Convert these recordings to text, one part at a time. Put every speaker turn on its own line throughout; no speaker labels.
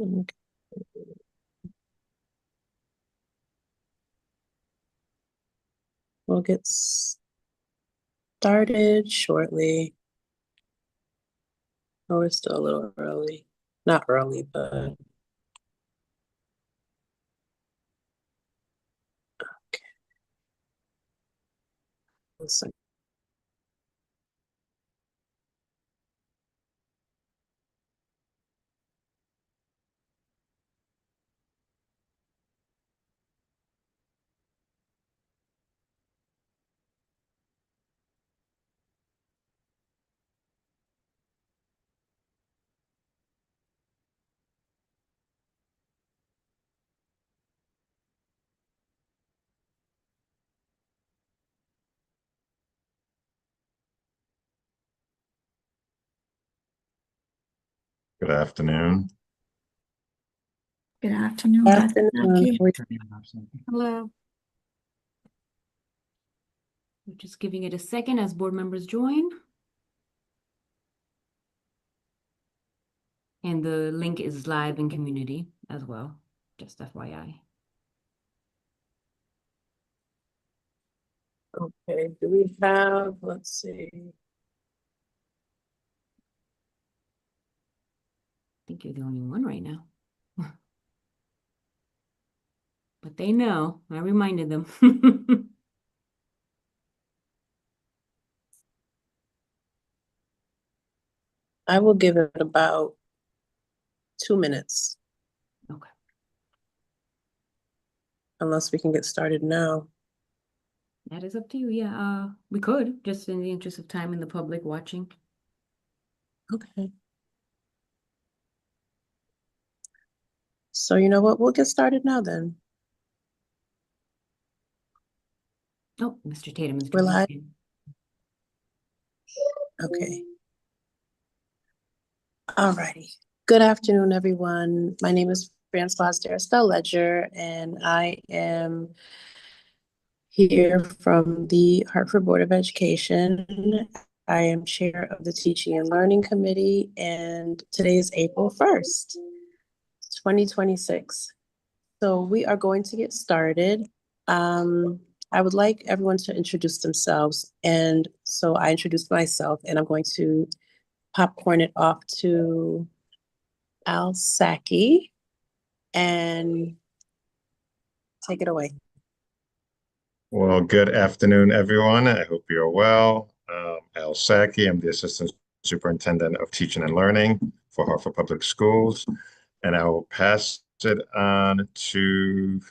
Okay. We'll get started shortly. Oh, we're still a little early. Not early, but okay. Let's see.
Good afternoon.
Good afternoon,
Good
Dr.
afternoon.
Jackie. Hello. We're just giving it a second as board members join. And the link is live in community as well, just FYI.
Okay, do we have, let's see.
I think you're the only one right now. But they know, I reminded them.
I will give it about 2 minutes.
Okay.
Unless we can get started now.
That is up to you. Yeah, we could, just in the interest of time and the public watching.
Okay. So you know what? We'll get started now then.
Oh, Mr. Tatum is
We're
joining
live.
in.
Okay. All righty. Good afternoon, everyone. My name is Francoise Darestelle Ledger, and I am here from the Hartford Board of Education. I am chair of the Teaching and Learning Committee, and today is April 1st, 2026. So we are going to get started. I would like everyone to introduce themselves, and so I introduced myself, and I'm going to popcorn it off to Al Saki and take it away.
Well, good afternoon, everyone. I hope you're well. Al Saki, I'm the Assistant Superintendent of Teaching and Learning for Hartford Public Schools, and I will pass it on to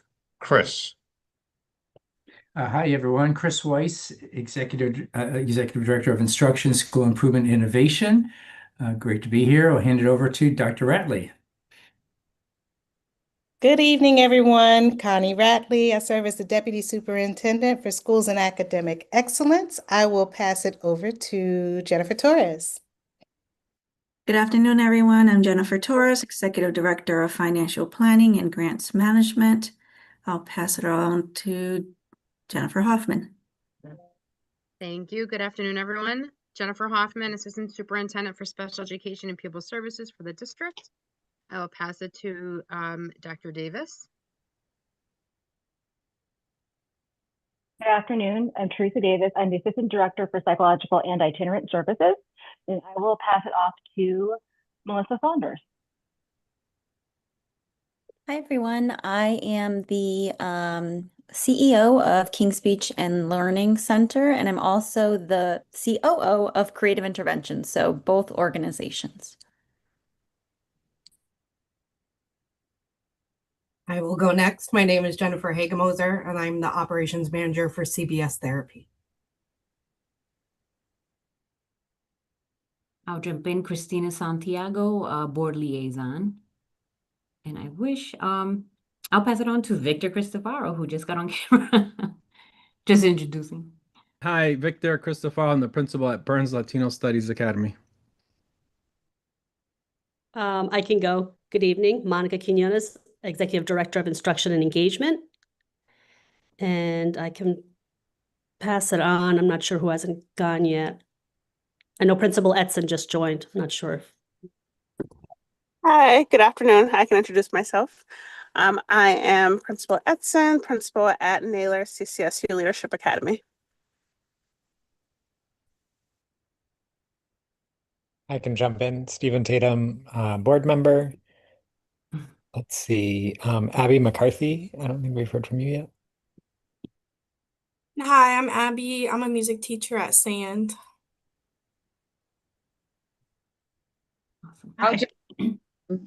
Chris.
Hi, everyone. Chris Weiss, Executive Director of Instruction, School Improvement and Innovation. Great to be here. I'll hand it over to Dr. Ratley.
Good evening, everyone. Connie Ratley. I serve as the Deputy Superintendent for Schools and Academic Excellence. I will pass it over to Jennifer Torres.
Good afternoon, everyone. I'm Jennifer Torres, Executive Director of Financial Planning and Grants Management. I'll pass it on to Jennifer Hoffman.
Thank you. Good afternoon, everyone. Jennifer Hoffman, Assistant Superintendent for Special Education and Pupil Services for the district. I will pass it to Dr. Davis.
Good afternoon. I'm Teresa Davis. I'm the Assistant Director for Psychological and Itinerant Services, and I will pass it off to Melissa Saunders.
Hi, everyone. I am the CEO of Kings Speech and Learning Center, and I'm also the COO of Creative Interventions, so both organizations.
I will go next. My name is Jennifer Hagemoser, and I'm the Operations Manager for CBS Therapy.
I'll jump in, Christina Santiago, Board Liaison. And I wish, I'll pass it on to Victor Cristofaro, who just got on camera. Just introducing.
Hi, Victor Cristofaro. I'm the principal at Burns Latino Studies Academy.
I can go. Good evening. Monica Quinones, Executive Director of Instruction and Engagement. And I can pass it on. I'm not sure who hasn't gone yet. I know Principal Edson just joined. I'm not sure.
Hi, good afternoon. I can introduce myself. I am Principal Edson, principal at Naylor CCSU Leadership Academy.
I can jump in. Stephen Tatum, board member. Let's see. Abby McCarthy. I don't think we've heard from you yet.
Hi, I'm Abby. I'm a music teacher at SAND.
Awesome. Okay.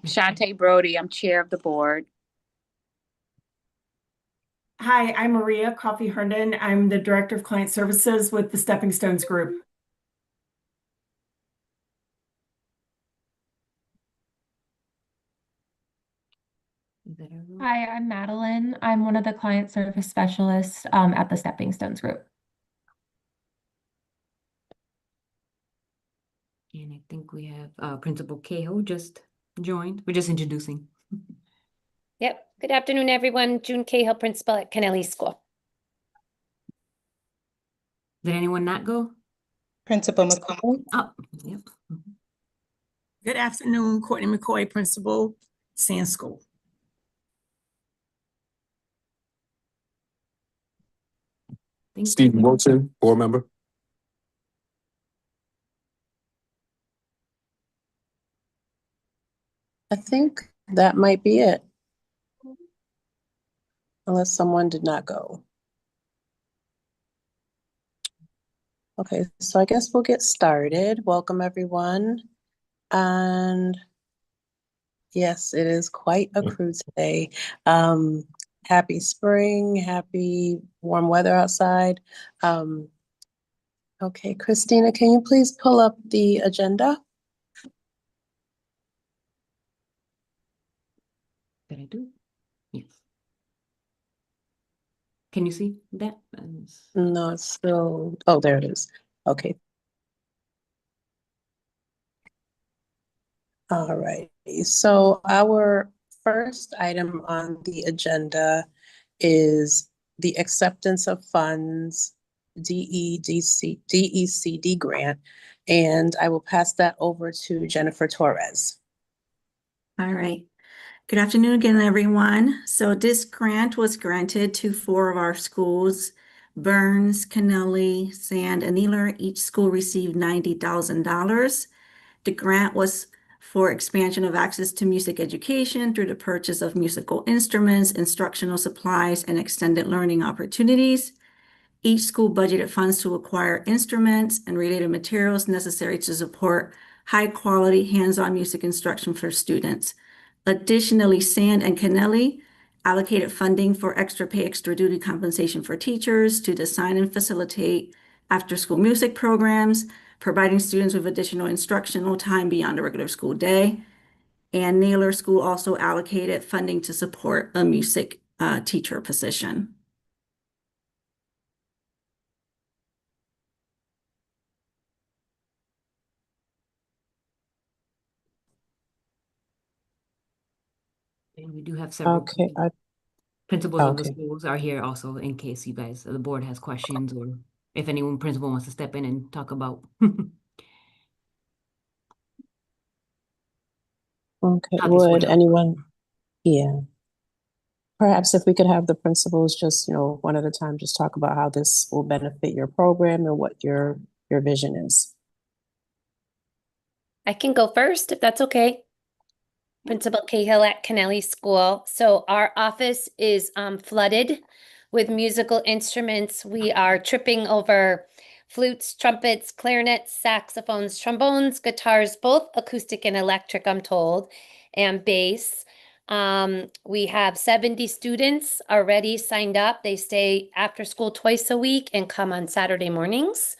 Shantae Brody, I'm chair of the board.
Hi, I'm Maria Coffey Herndon. I'm the Director of Client Services with the Stepping Stones Group.
Hi, I'm Madeline. I'm one of the client service specialists at the Stepping Stones Group.
And I think we have Principal Cahill just joined. We're just introducing.
Yep. Good afternoon, everyone. June Cahill, principal at Kennelly School.
Did anyone not go?
Principal McCoy.
Oh, yep.
Good afternoon, Courtney McCoy, principal, Sand School.
Stephen Wilson, board member.
I think that might be it. Unless someone did not go. Okay, so I guess we'll get started. Welcome, everyone. And yes, it is quite a crew today. Happy spring, happy warm weather outside. Okay, Christina, can you please pull up the agenda?
Did I do? Yes. Can you see that?
No, it's still, oh, there it is. Okay. All right, so our first item on the agenda is the acceptance of funds, DECD grant, and I will pass that over to Jennifer Torres.
All right. Good afternoon again, everyone. So this grant was granted to 4 of our schools, Burns, Kennelly, Sand, and Naylor. Each school received $90,000. The grant was for expansion of access to music education through the purchase of musical instruments, instructional supplies, and extended learning opportunities. Each school budgeted funds to acquire instruments and related materials necessary to support high-quality hands-on music instruction for students. Additionally, Sand and Kennelly allocated funding for extra pay, extra duty compensation for teachers to design and facilitate after-school music programs, providing students with additional instructional time beyond the regular school day. And Naylor School also allocated funding to support a music teacher position.
And we do have several
Okay,
principals of the
okay.
schools are here also in case you guys, the board has questions or if anyone principal wants to step in and talk about.
Okay,
how this
would
help.
anyone, yeah. Perhaps if we could have the principals just, one at a time, just talk about how this will benefit your program and what your vision is.
I can go first if that's okay. Principal Cahill at Kennelly School. So our office is flooded with musical instruments. We are tripping over flutes, trumpets, clarinets, saxophones, trombones, guitars, both acoustic and electric, I'm told, and bass. We have 70 students already signed up. They stay after school twice a week and come on Saturday mornings.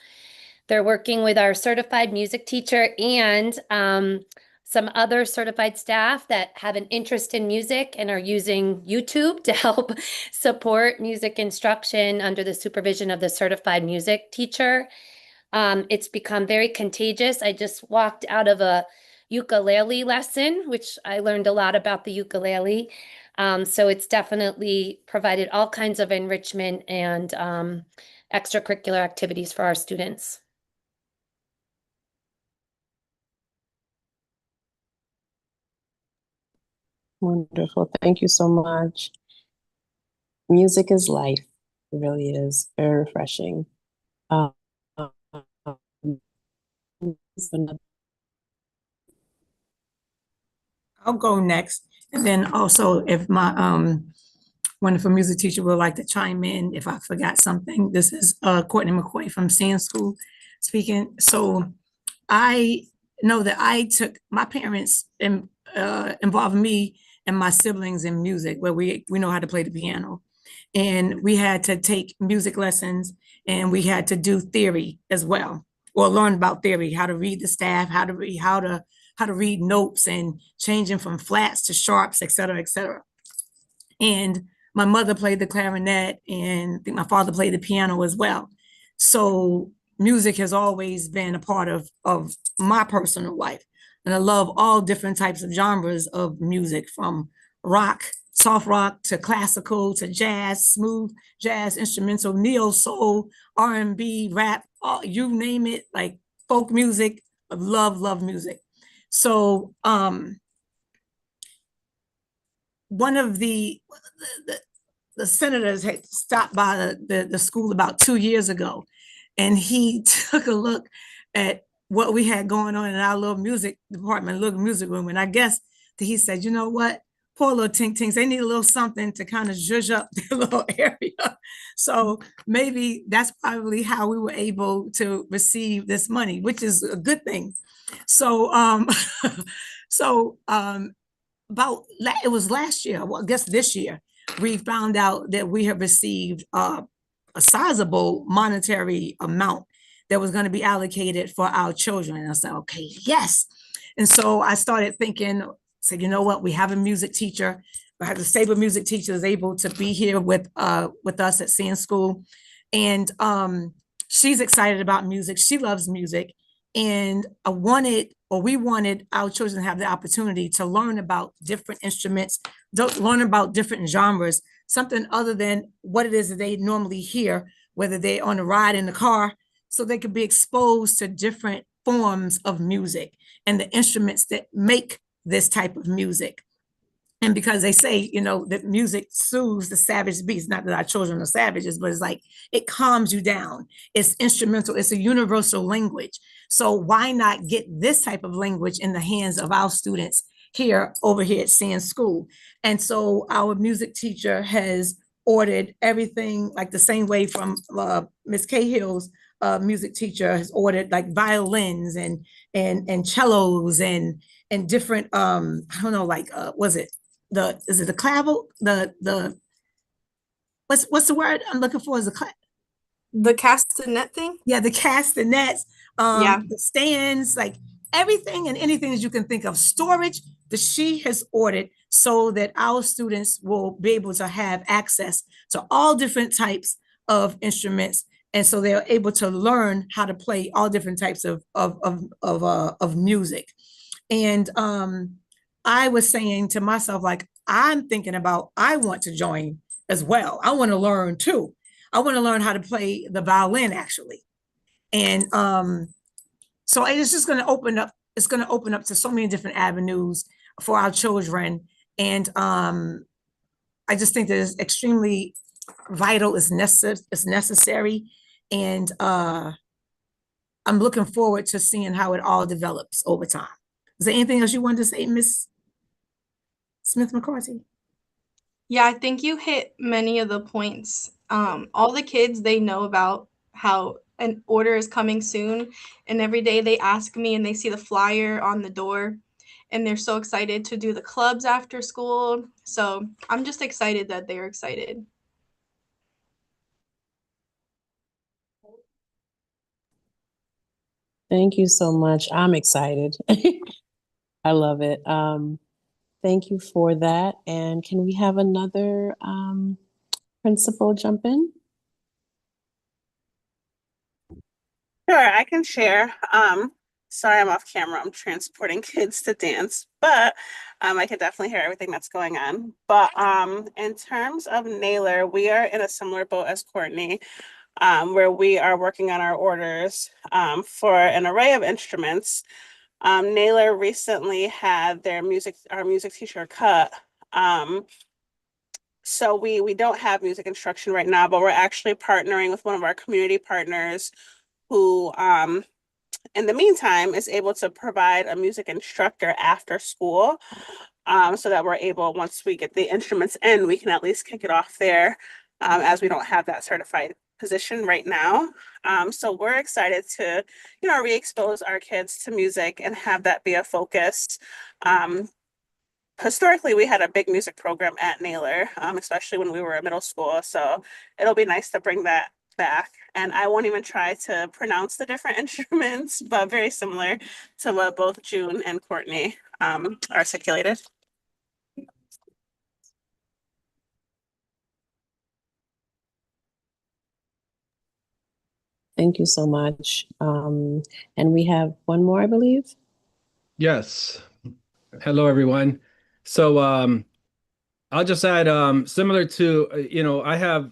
They're working with our certified music teacher and some other certified staff that have an interest in music and are using YouTube to help support music instruction under the supervision of the certified music teacher. It's become very contagious. I just walked out of a ukulele lesson, which I learned a lot about the ukulele. So it's definitely provided all kinds of enrichment and extracurricular activities for our students.
Wonderful. Thank you so much. Music is life. It really is very refreshing. Um,
I'll go next. And then also if my wonderful music teacher would like to chime in if I forgot something. This is Courtney McCoy from Sand School speaking. So I know that I took my parents and involved me and my siblings in music where we know how to play the piano. And we had to take music lessons and we had to do theory as well, or learn about theory, how to read the staff, how to read notes and changing from flats to sharps, et cetera, et cetera. And my mother played the clarinet and I think my father played the piano as well. So music has always been a part of my personal life. And I love all different types of genres of music, from rock, soft rock, to classical, to jazz, smooth jazz, instrumental, neo soul, R&B, rap, you name it, like folk music. I love music. So one of the senators had stopped by the school about 2 years ago, and he took a look at what we had going on in our little music department, little music room. And I guess that he said, you know what, poor little Tink Tinks, they need a little something to kind of zhuzh up their little area. So maybe that's probably how we were able to receive this money, which is a good thing. So, it was last year, well, I guess this year, we found out that we have received a sizable monetary amount that was going to be allocated for our children. And I said, okay, yes. And so I started thinking, so you know what, we have a music teacher. I have a stable music teacher is able to be here with us at Sand School. And she's excited about music. She loves music. And we wanted our children to have the opportunity to learn about different instruments, learn about different genres, something other than what it is that they normally hear, whether they're on a ride in the car, so they could be exposed to different forms of music and the instruments that make this type of music. And because they say, you know, that music soothes the savage beast, not that our children are savages, but it's like, it calms you down. It's instrumental. It's a universal language. So why not get this type of language in the hands of our students over here at Sand School? And so our music teacher has ordered everything like the same way from Ms. Cahill's music teacher has ordered like violins and cellos and different, I don't know, like, is it the clavel? What's the word I'm looking for? Is
the castanet thing?
Yeah, the castanets,
yeah,
the stands, like everything and anything that you can think of. Storage that she has ordered so that our students will be able to have access to all different types of instruments. And so they're able to learn how to play all different types of music. And I was saying to myself, like, I'm thinking about, I want to join as well. I want to learn too. I want to learn how to play the violin actually. And so it's just going to open up, it's going to open up to so many different avenues for our children. And I just think that it's extremely vital, it's necessary. And I'm looking forward to seeing how it all develops over time. Is there anything else you wanted to say, Ms. Smith-McCarthy?
Yeah, I think you hit many of the points. All the kids, they know about how an order is coming soon. And every day they ask me and they see the flyer on the door and they're so excited to do the clubs after school. So I'm just excited that they're excited.
Thank you so much. I'm excited. I love it. Thank you for that. And can we have another principal jump in?
Sure, I can share. Sorry, I'm off camera. I'm transporting kids to dance, but I can definitely hear everything that's going on. But in terms of Naylor, we are in a similar boat as Courtney, where we are working on our orders for an array of instruments. Naylor recently had our music teacher cut So we don't have music instruction right now, but we're actually partnering with one of our community partners who in the meantime is able to provide a music instructor after school, so that we're able, once we get the instruments in, we can at least kick it off there, as we don't have that certified position right now. So we're excited to, re-expose our kids to music and have that be a focus. Historically, we had a big music program at Naylor, especially when we were in middle school. So it'll be nice to bring that back. And I won't even try to pronounce the different instruments, but very similar to what both June and Courtney articulated.
Thank you so much. And we have one more, I believe.
Yes. Hello, everyone. So I'll just add, similar to, I have,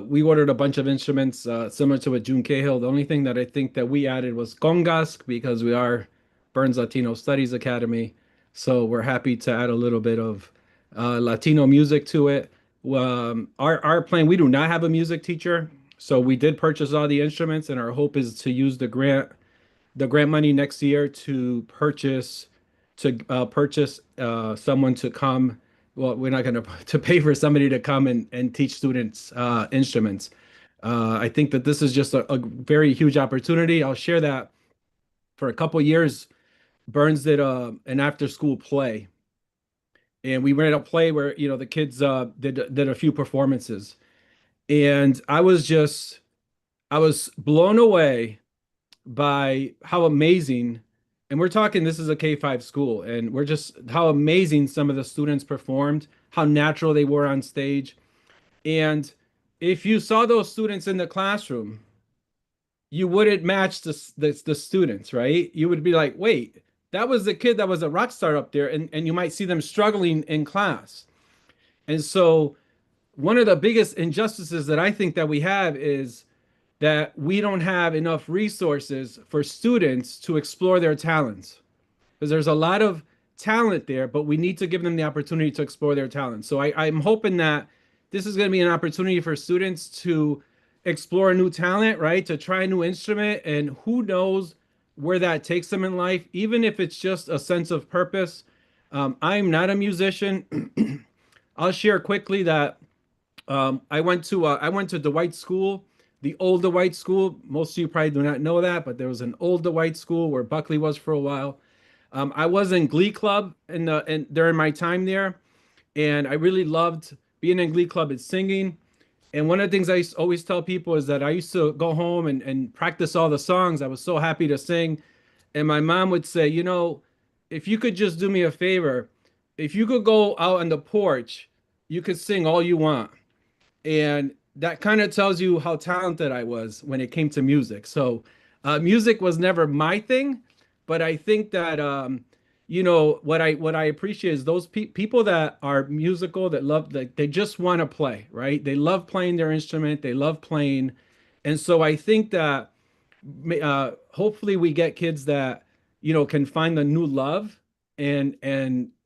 we ordered a bunch of instruments similar to what June Cahill. The only thing that I think that we added was congas, because we are Burns Latino Studies Academy. So we're happy to add a little bit of Latino music to it. Our plan, we do not have a music teacher. So we did purchase all the instruments, and our hope is to use the grant money next year to purchase someone to come. Well, we're not going to pay for somebody to come and teach students instruments. I think that this is just a very huge opportunity. I'll share that for a couple years, Burns did an after-school play, and we ran a play where the kids did a few performances, and I was blown away by how amazing. And we're talking, this is a K-5 school, and we're just how amazing some of the students performed, how natural they were on stage. And if you saw those students in the classroom, you wouldn't match the students, right? You would be like, wait, that was the kid that was a rock star up there, and you might see them struggling in class. And so one of the biggest injustices that I think that we have is that we don't have enough resources for students to explore their talents, because there's a lot of talent there, but we need to give them the opportunity to explore their talents. So I'm hoping that this is going to be an opportunity for students to explore a new talent, right? To try a new instrument, and who knows where that takes them in life, even if it's just a sense of purpose. I'm not a musician. I'll share quickly that I went to Dwight School. The old Dwight School, most of you probably do not know that, but there was an old Dwight School where Buckley was for a while. I was in Glee Club during my time there, and I really loved being in Glee Club and singing. And one of the things I always tell people is that I used to go home and practice all the songs. I was so happy to sing. And my mom would say, if you could just do me a favor, if you could go out on the porch, you could sing all you want. And that kind of tells you how talented I was when it came to music. So music was never my thing, but I think that, what I appreciate is those people that are musical, that love, that they just want to play, right? They love playing their instrument. They love playing. And so I think that hopefully we get kids that, can find the new love and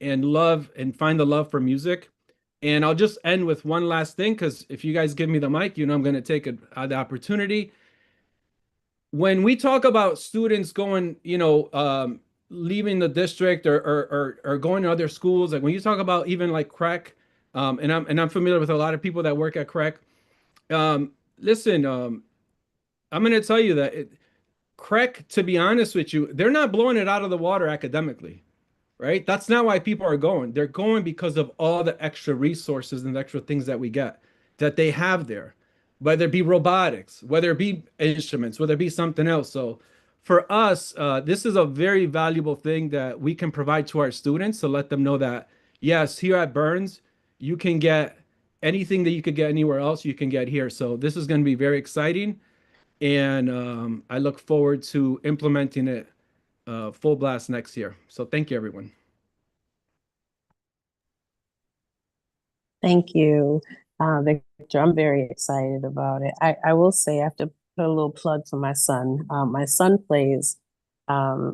love and find the love for music. And I'll just end with one last thing, because if you guys give me the mic, I'm going to take the opportunity. When we talk about students going, leaving the district or going to other schools, like when you talk about even like CREC, and I'm familiar with a lot of people that work at CREC. Listen, I'm going to tell you that CREC, to be honest with you, they're not blowing it out of the water academically. Right? That's not why people are going. They're going because of all the extra resources and the extra things that we get, that they have there, whether it be robotics, whether it be instruments, whether it be something else. So for us, this is a very valuable thing that we can provide to our students to let them know that, yes, here at Burns, you can get anything that you could get anywhere else, you can get here. So this is going to be very exciting. And I look forward to implementing it full blast next year. So thank you, everyone. Thank
you, Victor. I'm very excited about it. I will say, I have to put a little plug for my son. My son plays,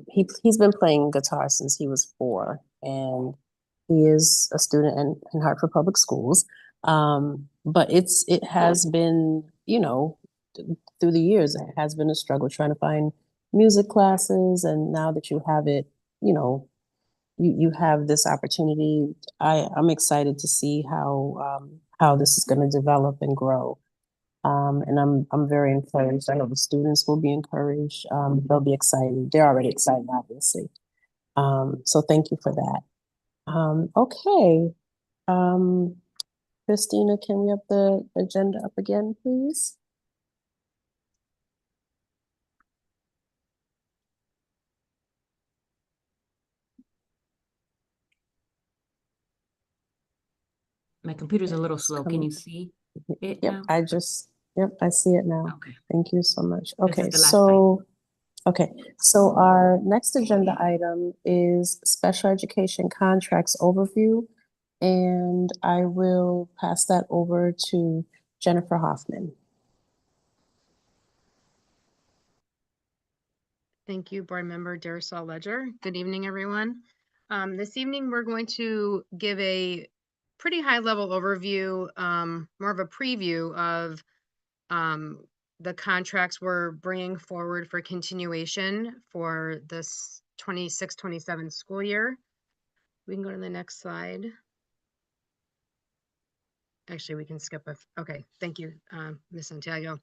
he's been playing guitar since he was 4, and He is a student in Hartford Public Schools. But it has been, through the years, it has been a struggle trying to find music classes. And now that you have it, you have this opportunity. I'm excited to see how this is going to develop and grow. And I'm very encouraged. I know the students will be encouraged. They'll be excited. They're already excited, obviously. So thank you for that. Okay. Christina, can we have the agenda up again, please?
My computer's a little slow. Can you see it
Yep,
now?
yep, I see it now.
Okay.
Thank you so much.
This is
Okay,
the last item.
so our next agenda item is special education contracts overview. And I will pass that over to Jennifer Hoffman.
Thank you, Board Member Darisol Ledger. Good evening, everyone. This evening, we're going to give a pretty high-level overview, more of a preview of the contracts we're bringing forward for continuation for this 26-27 school year. We can go to the next slide. Actually, we can skip okay, thank you, Ms. Santiago.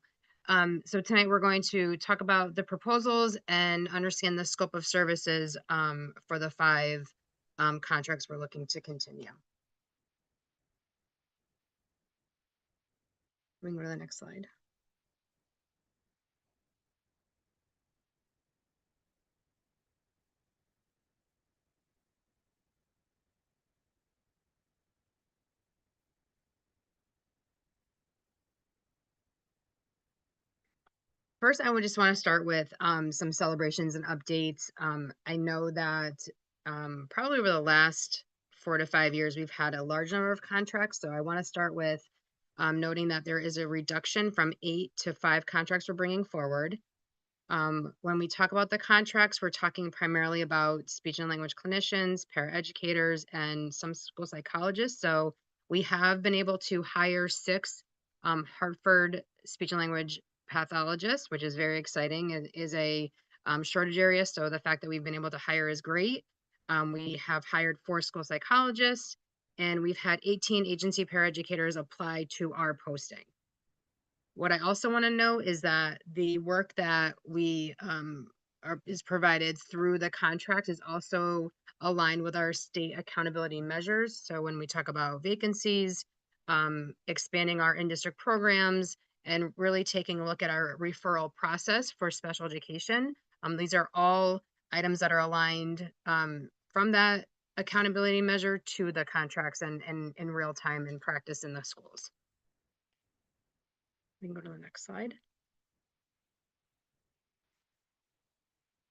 So tonight we're going to talk about the proposals and understand the scope of services for the 5 contracts we're looking to continue. We can go to the next slide. First, I would just want to start with some celebrations and updates. I know that probably over the last 4 to 5 years, we've had a large number of contracts. So I want to start with noting that there is a reduction from 8 to 5 contracts we're bringing forward. When we talk about the contracts, we're talking primarily about speech and language clinicians, paraeducators, and some school psychologists. So we have been able to hire 6 Hartford speech and language pathologists, which is very exciting. It is a shortage area, so the fact that we've been able to hire is great. We have hired 4 school psychologists, and we've had 18 agency paraeducators apply to our posting. What I also want to know is that the work that we is provided through the contract is also aligned with our state accountability measures. So when we talk about vacancies, expanding our in-district programs, and really taking a look at our referral process for special education, these are all items that are aligned from that accountability measure to the contracts and in real time in practice in the schools. We can go to the next slide.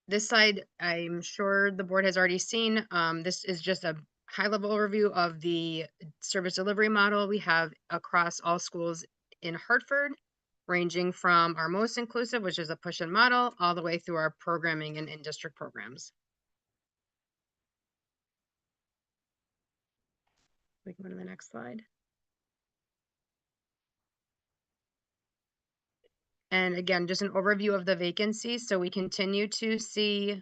This slide, I'm sure the board has already seen. This is just a high-level overview of the service delivery model we have across all schools in Hartford, ranging from our most inclusive, which is a push-in model, all the way through our programming and in-district programs. We can go to the next slide. And again, just an overview of the vacancies. So we continue to see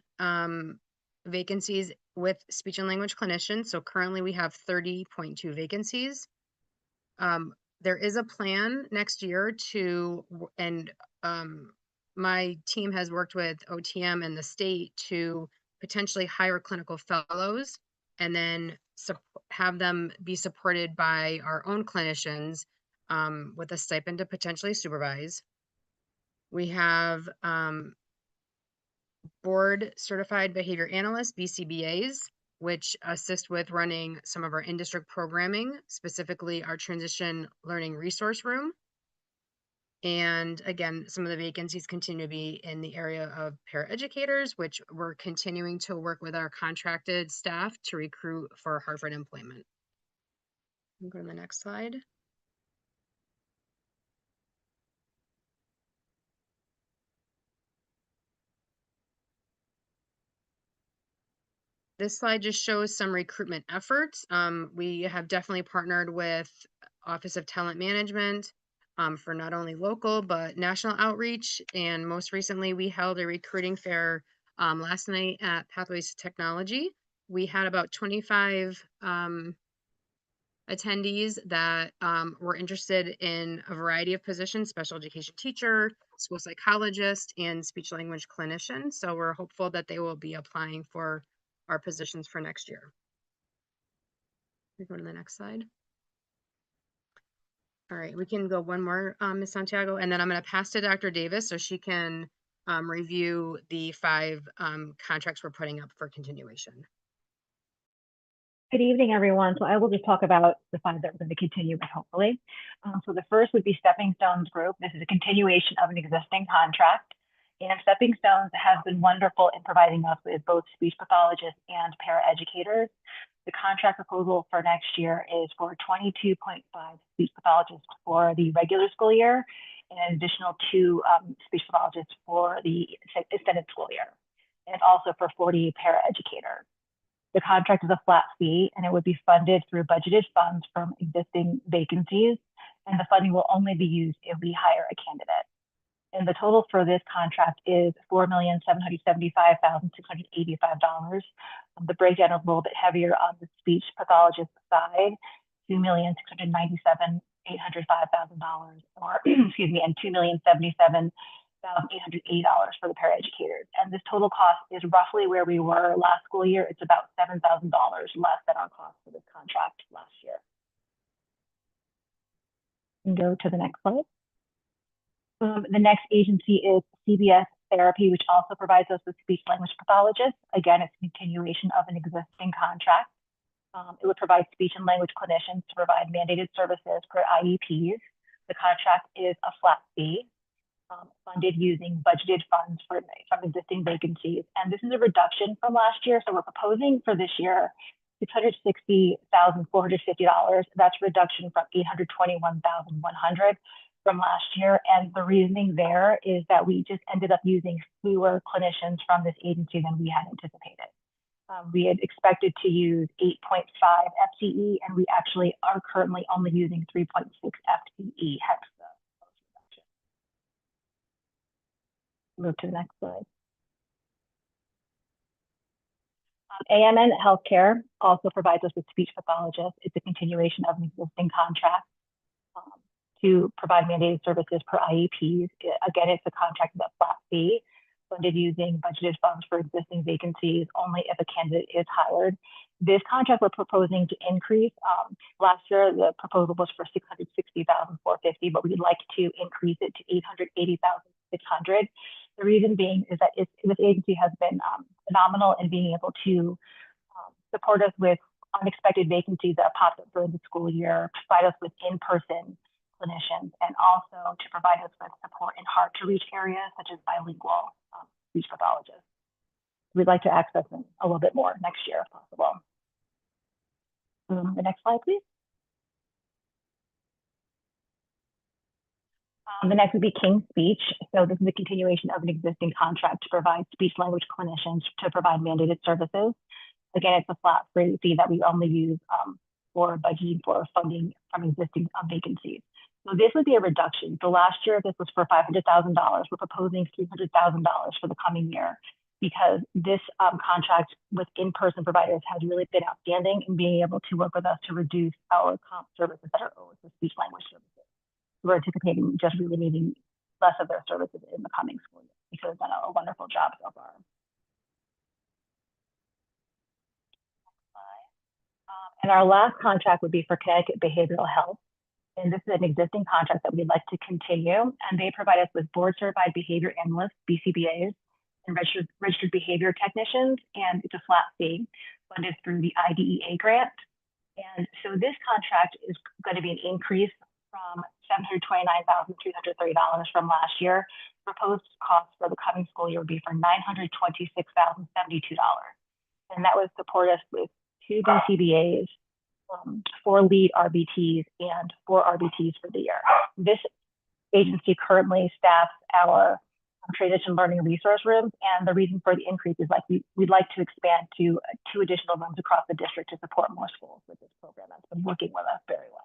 vacancies with speech and language clinicians. So currently we have 30.2 vacancies. There is a plan next year my team has worked with OTM and the state to potentially hire clinical fellows and then have them be supported by our own clinicians with a stipend to potentially supervise. We have board certified behavior analysts, BCBAs, which assist with running some of our in-district programming, specifically our transition learning resource room. And again, some of the vacancies continue to be in the area of paraeducators, which we're continuing to work with our contracted staff to recruit for Hartford employment. Go to the next slide. This slide just shows some recruitment efforts. We have definitely partnered with Office of Talent Management for not only local but national outreach. And most recently, we held a recruiting fair last night at Pathways to Technology. We had about 25 attendees that were interested in a variety of positions: special education teacher, school psychologist, and speech language clinician. So we're hopeful that they will be applying for our positions for next year. We go to the next slide. All right, we can go one more, Ms. Santiago, and then I'm going to pass to Dr. Davis so she can review the 5 contracts we're putting up for continuation.
Good evening, everyone. So I will just talk about the 5 that we're going to continue with, hopefully. So the first would be Stepping Stones Group. This is a continuation of an existing contract. And Stepping Stones has been wonderful in providing us with both speech pathologists and paraeducators. The contract proposal for next year is for 22.5 speech pathologists for the regular school year and an additional 2 speech pathologists for the extended school year, and also for 40 paraeducators. The contract is a flat fee, and it would be funded through budgeted funds from existing vacancies, and the funding will only be used if we hire a candidate. And the total for this contract is $4,775,685. The breakdown is a little bit heavier on the speech pathologist side, $2,697,805,000, or excuse me, and $2,077,880 for the paraeducators. And this total cost is roughly where we were last school year. It's about $7,000 less than our cost for this contract last year. And go to the next slide. The next agency is CBS Therapy, which also provides us with speech language pathologists. Again, it's a continuation of an existing contract. It would provide speech and language clinicians to provide mandated services per IEPs. The contract is a flat fee, funded using budgeted funds from existing vacancies. And this is a reduction from last year. So we're proposing for this year $660,450. That's a reduction from $821,100 from last year. And the reasoning there is that we just ended up using fewer clinicians from this agency than we had anticipated. We had expected to use 8.5 FTE, and we actually are currently only using 3.6 FTE, hence the reduction. Move to the next slide. AMN Healthcare also provides us with speech pathologists. It's a continuation of an existing contract to provide mandated services per IEPs. Again, it's a contract at a flat fee, funded using budgeted funds for existing vacancies only if a candidate is hired. This contract we're proposing to increase. Last year, the proposal was for $660,450, but we'd like to increase it to $880,600. The reason being is that this agency has been phenomenal in being able to support us with unexpected vacancies that popped up during the school year, provide us with in-person clinicians, and also to provide us with support in hard-to-reach areas such as bilingual speech pathologists. We'd like to access them a little bit more next year if possible. The next slide, please. The next would be King Speech. So this is a continuation of an existing contract to provide speech language clinicians to provide mandated services. Again, it's a flat fee that we only use for budgeting for funding from existing vacancies. So this would be a reduction. So last year, this was for $500,000. We're proposing $300,000 for the coming year because this contract with in-person providers has really been outstanding in being able to work with us to reduce our comp services that are owed for speech language services. We're anticipating just really needing less of their services in the coming school year because they've done a wonderful job so far. And our last contract would be for Connecticut Behavioral Health. And this is an existing contract that we'd like to continue. And they provide us with board certified behavior analysts, BCBAs, and registered behavior technicians. And it's a flat fee funded through the IDEA grant. And so this contract is going to be an increase from $729,330 from last year. Proposed cost for the coming school year would be for $926,072. And that would support us with 2 BCBAs, 4 lead RBTs, and 4 RBTs for the year. This agency currently staffs our transition learning resource rooms. And the reason for the increase is we'd like to expand to 2 additional rooms across the district to support more schools with this program that's been working with us very well.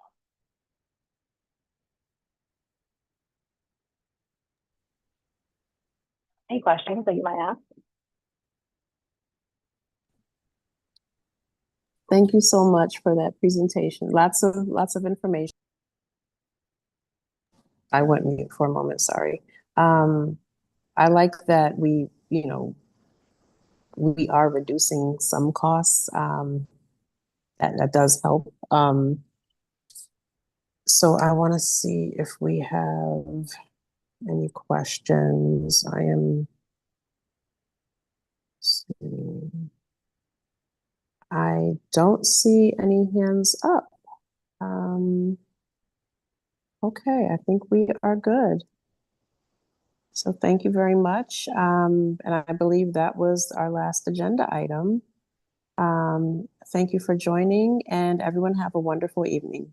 Any questions that you might ask?
Thank you so much for that presentation. Lots of information. I went mute for a moment, sorry. I like that we are reducing some costs. That does help. So I want to see if we have any questions. I don't see any hands up. Okay, I think we are good. So thank you very much. And I believe that was our last agenda item. Thank you for joining, and everyone have a wonderful evening.